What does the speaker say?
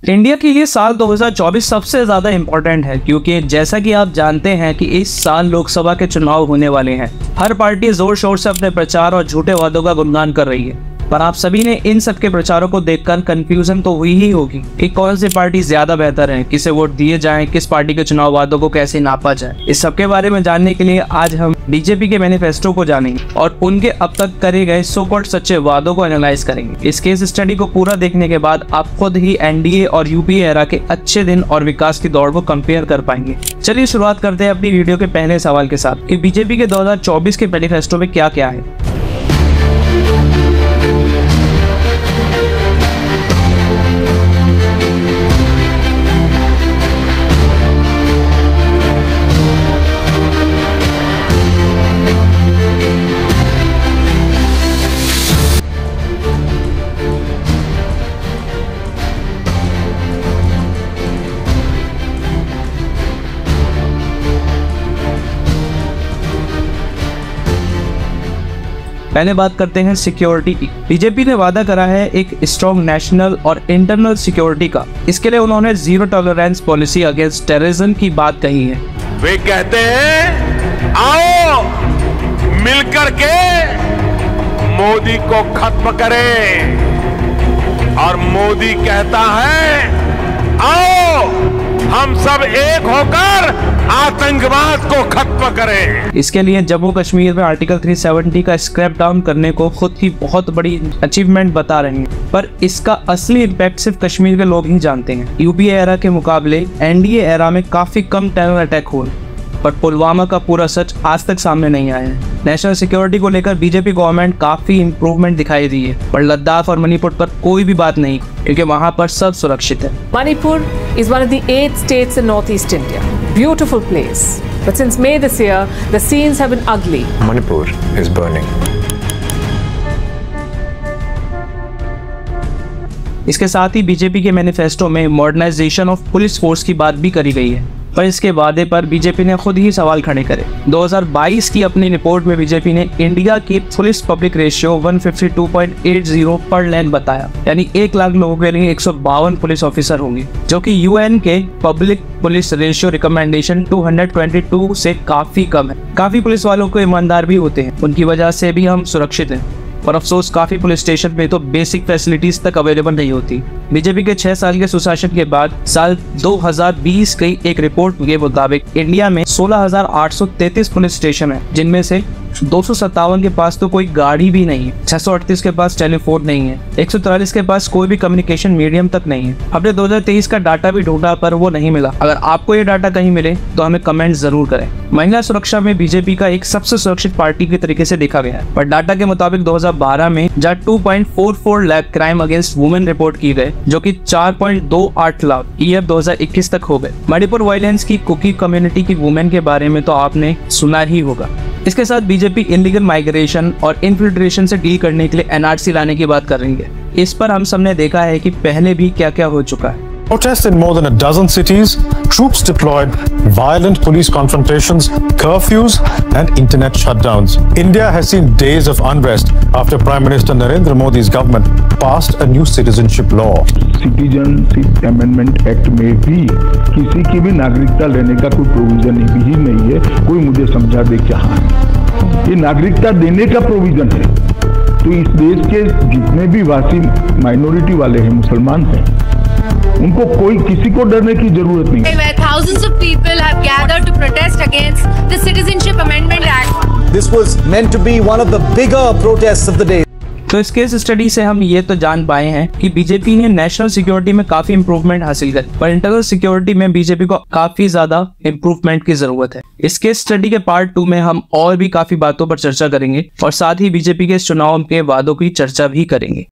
India के लिए साल 2024 सबसे ज्यादा इम्पोर्टेंट है, क्योंकि जैसा कि आप जानते हैं कि इस साल लोकसभा के चुनाव होने वाले हैं। हर पार्टी जोर शोर से अपने प्रचार और झूठे वादों का गुणगान कर रही है, पर आप सभी ने इन सब के प्रचारों को देखकर कंफ्यूजन तो हुई ही होगी कि कौन सी पार्टी ज्यादा बेहतर है, किसे वोट दिए जाएं, किस पार्टी के चुनाव वादों को कैसे नापा जाए। इस सब के बारे में जानने के लिए आज हम बीजेपी के मैनिफेस्टो को जानेंगे और उनके अब तक करे गए सो कॉल्ड सच्चे वादों को एनालाइज करेंगे। इस केस स्टडी को पूरा देखने के बाद आप खुद ही एनडीए और यूपीए एरा के अच्छे दिन और विकास की दौड़ को कंपेयर कर पाएंगे। चलिए शुरुआत करते हैं अपनी वीडियो के पहले सवाल के साथ कि बीजेपी के 2024 के मैनिफेस्टो में क्या क्या है। पहले बात करते हैं सिक्योरिटी की। बीजेपी ने वादा करा है एक स्ट्रॉन्ग नेशनल और इंटरनल सिक्योरिटी का। इसके लिए उन्होंने zero tolerance policy against terrorism की बात कही है। वे कहते हैं आओ मिलकर के मोदी को खत्म करें, और मोदी कहता है आओ हम सब एक होकर आतंकवाद को खत्म करें। इसके लिए जम्मू कश्मीर में आर्टिकल 370 का स्क्रैप डाउन करने को खुद ही बहुत बड़ी अचीवमेंट बता रहे हैं, पर इसका असली इम्पैक्ट सिर्फ कश्मीर के लोग ही जानते हैं। यूपीए एरा के मुकाबले एनडीए एरा में काफी कम टेरर अटैक हुए, पर पुलवामा का पूरा सच आज तक सामने नहीं आया है। नेशनल सिक्योरिटी को लेकर बीजेपी गवर्नमेंट काफी इंप्रूवमेंट दिखाई दी है, पर लद्दाख और मणिपुर पर कोई भी बात नहीं, क्योंकि वहाँ पर सब सुरक्षित है। Manipur is one of the 8 states in northeast India. Beautiful place. But since May this year, the scenes have been ugly. Manipur is burning. इसके साथ ही बीजेपी के मैनिफेस्टो में मॉडर्नाइजेशन ऑफ पुलिस फोर्स की बात भी करी गई है, पर इसके वादे पर बीजेपी ने खुद ही सवाल खड़े करे। 2022 की अपनी रिपोर्ट में बीजेपी ने इंडिया की पुलिस पब्लिक रेशियो 152.80 पर लैन बताया, यानी 1 लाख लोगों के लिए 152 पुलिस ऑफिसर होंगे, जो कि यूएन के पब्लिक पुलिस रेशियो रिकमेंडेशन 222 से काफी कम है। काफी पुलिस वालों को ईमानदार भी होते हैं, उनकी वजह से भी हम सुरक्षित हैं, पर अफसोस काफी पुलिस स्टेशन में तो बेसिक फैसिलिटीज तक अवेलेबल नहीं होती। बीजेपी के 6 साल के सुशासन के बाद साल 2020 की एक रिपोर्ट के मुताबिक इंडिया में 16,833 पुलिस स्टेशन है, जिनमें से 257 के पास तो कोई गाड़ी भी नहीं है, 638 के पास टेलीफोन नहीं है, 143 के पास कोई भी कम्युनिकेशन मीडियम तक नहीं है। हमने 2023 का डाटा भी ढूंढा, पर वो नहीं मिला। अगर आपको ये डाटा कहीं मिले तो हमें कमेंट जरूर करें। महिला सुरक्षा में बीजेपी का एक सबसे सुरक्षित पार्टी के तरीके से देखा गया है, पर डाटा के मुताबिक 2012 में जहाँ 2.44 lakh crime against women report की गए, जो कि 4.28 लाख ईयर 2021 तक हो गए। मणिपुर वायलेंस की कुकी कम्युनिटी की वुमेन के बारे में तो आपने सुना ही होगा। इसके साथ बीजेपी इलीगल माइग्रेशन और इन्फिल्ट्रेशन से डील करने के लिए एनआरसी लाने की बात कर रही है। इस पर हम सबने देखा है कि पहले भी क्या क्या हो चुका है। Protests in more than a dozen cities, troops deployed, violent police confrontations, curfews and internet shutdowns. India has seen days of unrest after Prime Minister Narendra Modi's government passed a new citizenship law. Citizenship amendment act में भी किसी की भी नागरिकता लेने का कोई provision ही नहीं है। कोई मुझे समझा दे कहाँ है। ये नागरिकता देने का प्रोविजन है। तो इस देश के जितने भी वासी माइनॉरिटी वाले हैं, मुसलमान हैं, उनको कोई किसी को डरने की जरूरत नहीं। Where thousands of people have gathered to protest against the Citizenship Amendment Act. This was meant to be one of the bigger protests of the day. तो इस केस स्टडी से हम ये तो जान पाए हैं कि बीजेपी ने नेशनल सिक्योरिटी में काफी इंप्रूवमेंट हासिल करी, पर इंटरनल सिक्योरिटी में बीजेपी को काफी ज्यादा इंप्रूवमेंट की जरूरत है। इस केस स्टडी के पार्ट 2 में हम और भी काफी बातों पर चर्चा करेंगे और साथ ही बीजेपी के चुनाव के वादों की चर्चा भी करेंगे।